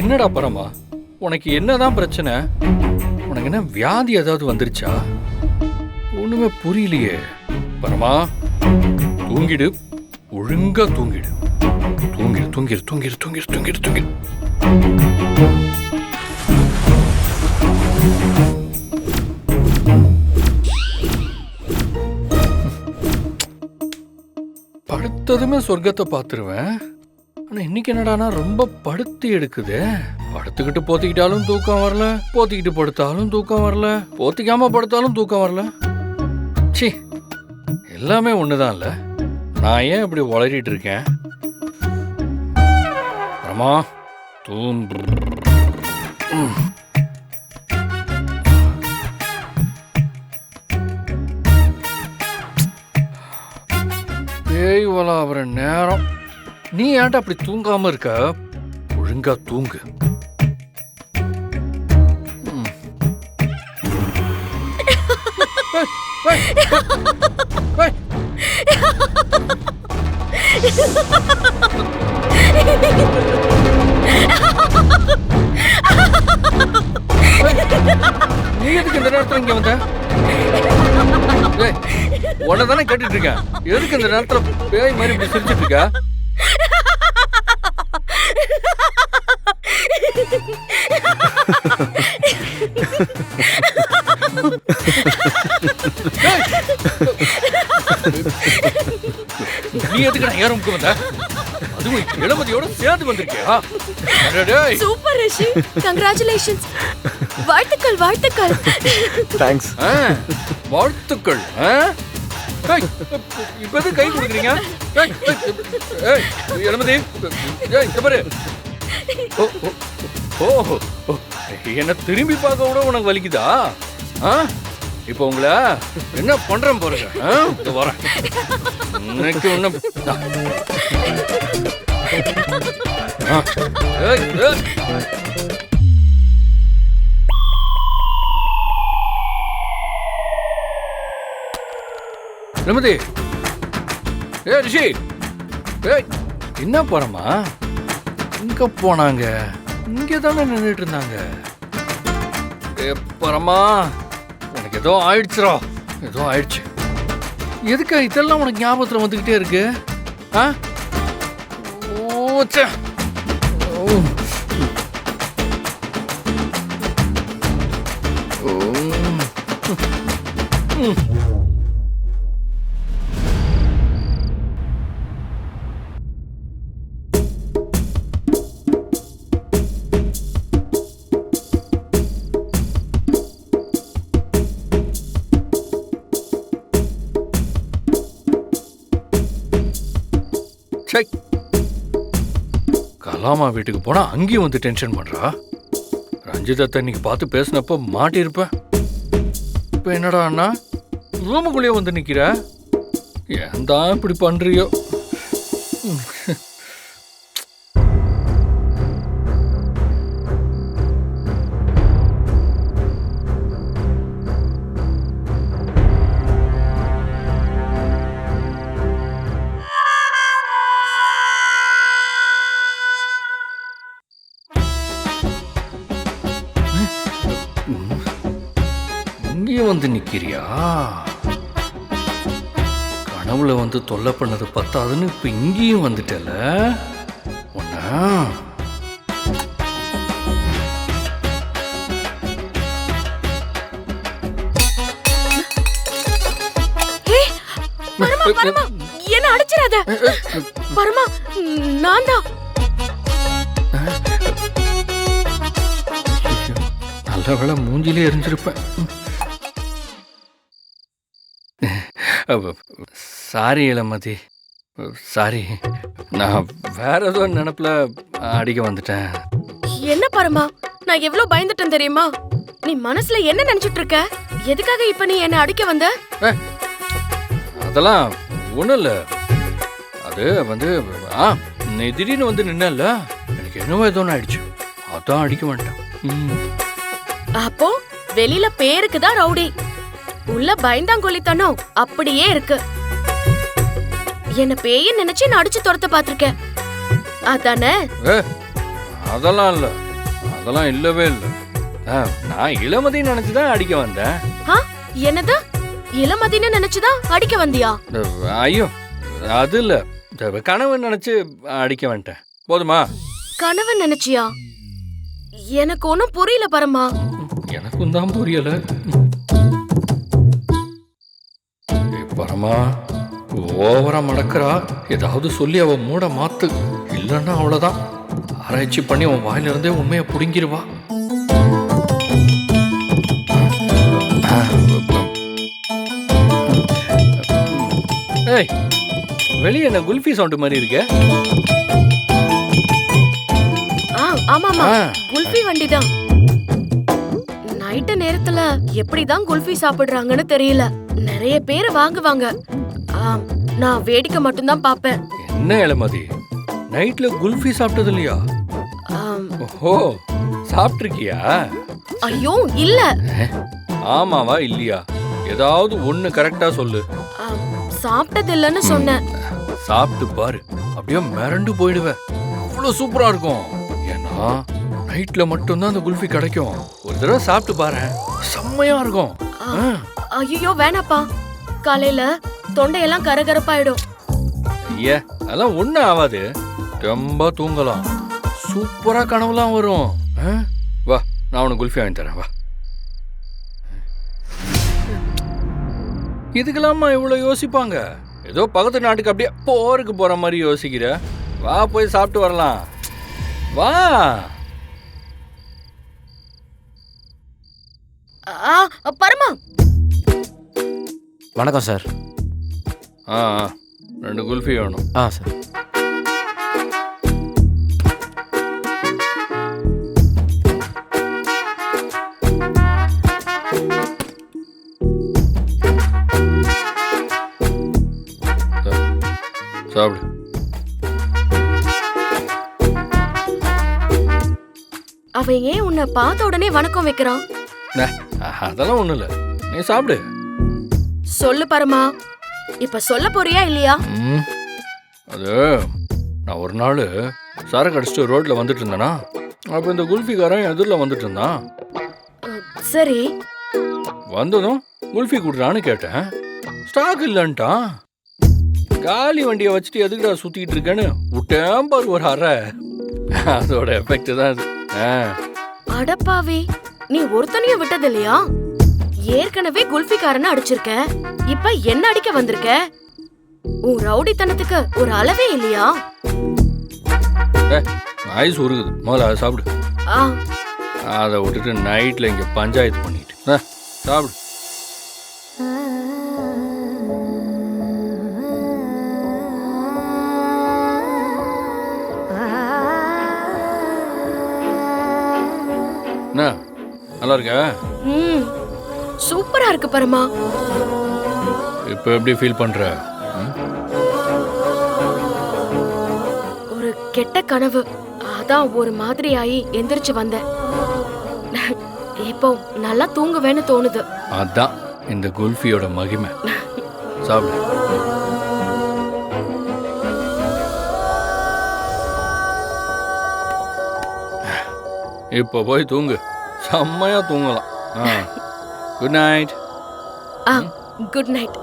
என்னடா பரமா, உனக்கு என்னதான் பிரச்சனை? உனக்கு என்ன வியாதி ஏதாவது வந்துருச்சா? ஒண்ணுமே புரியலையே. பரமா, தூங்கிடு, ஒழுங்கா தூங்கிடு. தூங்கிடு தூங்கிடு தூங்கிடு தூங்கிடு தூங்கிடு தூங்கிடு. படுத்ததுமே சொர்க்கத்தை பார்த்துருவேன். ஆனா இன்னைக்கு என்னடானா ரொம்ப படுத்து எடுக்குது. படுத்துக்கிட்டு போத்திக்கிட்டாலும் தூக்கம் வரல, போத்திக்கிட்டு படுத்தாலும் தூக்கம் வரல, போத்திக்காம படுத்தாலும் தூக்கம் வரல. சி, எல்லாமே ஒண்ணுதான் இல்ல. நான் ஏன் இப்படி உளறிட்டு இருக்கேன்? ரமா, தூங்கு. பேய் வர நேரம். நீ ஏன்டா அப்படி தூங்காம இருக்க? ஒழுங்கா தூங்கு. நீ எதுக்கு இந்த நேரத்துல இங்க வந்த? உன்னதானே கேட்டுட்டு இருக்கேன். எதுக்கு இந்த நேரத்துல பேய் மாதிரி இப்படி சிரிச்சிட்டு இருக்க? நீ எதுக்கு நான் ஏறமுக்கு வந்த? அதுவும் இளமதியோட சேர்ந்து வந்திருக்கியா? சூப்பர் ரிஷி, கங்க்ராச்சுலேஷன்ஸ். வாழ்த்துக்கள் வாழ்த்துக்கள். தேங்க்ஸ். வாழ்த்துக்கள். இப்ப எது கை கொடுக்குறீங்க? இளமதி, பாரு. ஓஹோ, என்ன திரும்பி பார்க்க கூட உனக்கு வலிக்குதா? இப்ப உங்களை என்ன பண்றேன் பாருங்க. வரேன் இன்னைக்கு ஒண்ணு. இளமதி, ரிஷி, என்ன போறமா? இங்க போனாங்க, இங்க தானே நின்றுட்டு இருந்தாங்க. பரமா, உனக்கு ஏதோ ஆயிடுச்சுரா, ஏதோ ஆயிடுச்சு. எதுக்கா இதெல்லாம் உனக்கு ஞாபகத்துல வந்துகிட்டே இருக்கு? கலாமா வீட்டுக்கு போனா அங்கேயும் வந்து டென்ஷன் பண்றா. ரஞ்சிதத்தை இன்னைக்கு பார்த்து பேசினப்ப மாட்டிருப்ப. இப்ப என்னடா அண்ணா ரூமுக்குள்ளேயே வந்து நிக்கிற? ஏன் தான் இப்படி பண்றியோ? இங்கேயும் வந்து நிக்கிறியா? கனவுல வந்து தொல்லை பண்ணது பத்தாதுன்னு இப்ப இங்கேயும் வந்துட்டல. ஒன்னா என்ன அடிச்சிராத பரமா, நான் தான். நல்ல வேளை மூஞ்சிலே எரிஞ்சிருப்பேன். Sorry Ilamathi, sorry. நான் வேற ஏதோ நினைப்புல அடிக்க வந்துட்டேன். என்ன பரமா, நான் எவ்வளவு பயந்துட்டேன் தெரியுமா? நீ மனசுல என்ன நினைச்சிட்டு இருக்க? எதுக்காக இப்ப நீ என்ன அடிக்க வந்த? அதெல்லாம் ஒண்ணும் இல்ல. அது வந்து நீ திடீர்னு வந்து நின்னல, எனக்கு என்னவோ ஏதோ ஆயிடுச்சு, அதான் அடிக்க மாட்டேன். அப்போ வெளியில பேருக்கு தான் ரவுடி, உள்ள பயந்தாங்கொல்லித்தனம் அப்படியே இருக்கு. என்ன பேய நினைச்சு நான் அடிச்சு துரத்த பாத்திருக்கேன், அதானே? அதெல்லாம் இல்ல. அதெல்லாம் இல்லவே இல்லை. நான் இளமதின்னு நினைச்சுதான் அடிக்க வந்தேன். என்னது இளமதின்னு நினைச்சுதான் அடிக்க வந்தியா? ஐயோ அது இல்ல, கனவு நினைச்சு அடிக்க வந்துட்டேன். போதுமா? கனவு நினைச்சியா? எனக்கு ஒன்னும் புரியல பரமா. எனக்கும் தான் புரியல. பரமா ஓவரா மடக்கிறா. ஏதாவது சொல்லி அவ மூட மாத்து, இல்லன்னா அவ்வளவுதான். ஆராய்ச்சி பண்ணி அவன் வாயில இருந்தே உண்மையை புடுங்கிருவா. ஏய், வெளியே என்ன குல்ஃபி சவுண்ட் மாதிரி இருக்க? ஆமாமா, குல்ஃபி வண்டிதான். நைட்டு நேரத்துல எப்படிதான் குல்ஃபி சாப்பிடுறாங்கன்னு தெரியல. நிறைய பேர் வாங்குவாங்க. நான் வேடிக்கை மட்டும் தான் பாப்பேன். என்ன இளமதி, நைட்ல குல்ஃபி சாப்பிட்டது இல்லையா? ஓஹோ, சாப்பிட்டிருக்கியா? ஐயோ இல்ல. ஆமாவா இல்லையா? ஏதாவது ஒண்ணு கரெக்டா சொல்லு. சாப்பிட்டது இல்லன்னு சொன்னேன். சாப்பிட்டு பாரு, அப்படியே மிரண்டு போயிடுவேன். அவ்வளவு சூப்பரா இருக்கும். ஏன்னா நைட்ல மட்டும்தான் அந்த குல்ஃபி கிடைக்கும். ஒரு தடவை சாப்பிட்டு பாரு, செம்மையா இருக்கும். ஐயோ வேணாப்பா, காலையில தொண்டையெல்லாம் கரகரப்பாயிடும். ஐயா அதெல்லாம் ஒண்ணும் ஆகாது, ரொம்ப தூங்கலாம். சூப்பரா கனவுலாம் வரும். வா, நான் உனக்கு குல்ஃபி வாங்கி தரேன். வா. இதுக்கெல்லாமா இவ்வளவு யோசிப்பாங்க? ஏதோ பக்கத்து நாட்டுக்கு அப்படியே போருக்கு போற மாதிரி யோசிக்கிற. வா, போய் சாப்பிட்டு வரலாம். வா. பரமா. வணக்கம் சார். 2 குல்ஃபி வேணும். சார். சாப்பிடு. அவன் ஏன் உன்னை பார்த்த உடனே வணக்கம் வைக்கிறான்? அதெல்லாம் ஒண்ணும் இல்ல, நீ சாப்பிடு. சொல்லு பரமா, இப்ப சொல்ல போறியா இல்லையா? அது நான் ஒரு நாள் சரக்கு அடிச்சுட்டு ரோட்ல வந்துட்டு இருந்தேனா, அப்ப இந்த குல்ஃபிக்காரன் எதிரில் வந்துட்டு இருந்தான். சரி. வந்ததும் குல்ஃபி குடுறான்னு கேட்டேன். ஸ்டாக் இல்லன்ட்டான். காலி வண்டியை வச்சுட்டு எதுக்குடா சுத்திட்டு இருக்கேன்னு விட்டேன் பாரு ஒரு அறை. அதோட எஃபெக்ட் தான் அது. அடப்பாவே, நீ ஒருத்தனையும் விட்டது இல்லையா? ஏற்கனவே குல்ஃபிக்காரனை அடிச்சிருக்க, இப்ப என்ன அடிக்க வந்திருக்க? உன் ரவுடித்தனத்துக்கு ஒரு அளவே இல்லையா? ஐஸ் உருகுது, முதல்ல அதை சாப்பிடு. அதை விட்டுட்டு நைட்ல இங்க பஞ்சாயத்து பண்ணிட்டு சாப்பிடு. நல்லா இருக்க? சூப்பரா இருக்கு பரமா. இப்ப எப்படி ஃபீல் பண்ற? ஒரு கெட்ட கனவு, அதான் ஒரு மாதிரி ஆகி எந்திரிச்சு வந்தேன். இப்போ நல்லா தூங்குவேன்னு தோணுது. அதான் இந்த குல்ஃபியோட மகிமை. சாப்பிடு. இப்போ போய் தூங்கு, செம்மையா தூங்கலாம். Good night. Good night.